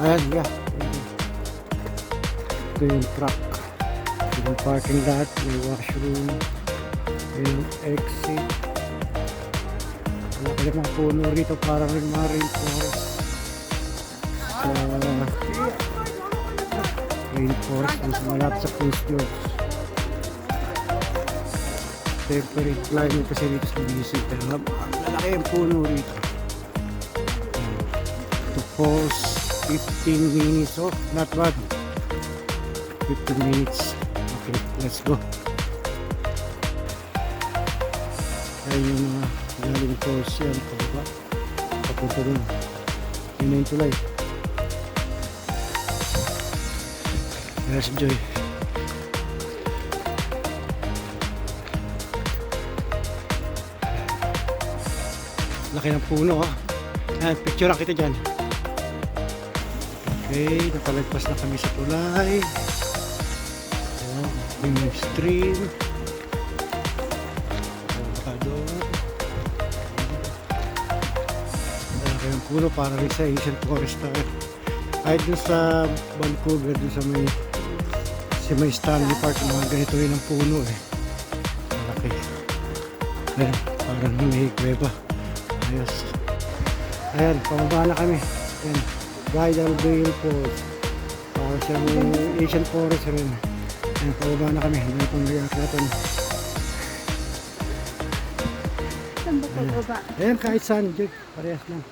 Ayan, yeah. Ito yung truck. Ito yung parking lot, may washroom, yung exit. Wala namang puno rito, parang yung mga rainforest. Rainforest, malapit sa Prince George. Temperate climate kasi rito sa BC, pero lalaki yung puno rito. To pause 15 minutes, oh, not bad. 15 minutes. Okay, let's go. Ayan yung mga galing pause yan, pababa. Papunta dun. Yun na yung tulay. There's Joy. Laki ng puno, ha. Ayan, picture lang kita dyan. Okay, napalagpas na kami sa tulay. Ayan, yung stream. Baka doon. Laki ng puno para rin sa Asian Forest na. Kahit dun sa Vancouver, dun sa may Stanley Park, mga ganito rin ang puno eh. Malaki. Ayan, parang may kuweba. Ayos. Ayan, pamaba na kami. Ayan, Bridal Veil Falls. Para siyang Asian Forest rin. Ayan, pamaba na kami. Ayan, pang reaction. Saan ba pababa? Ayan, kahit saan, Jake. Parehas lang.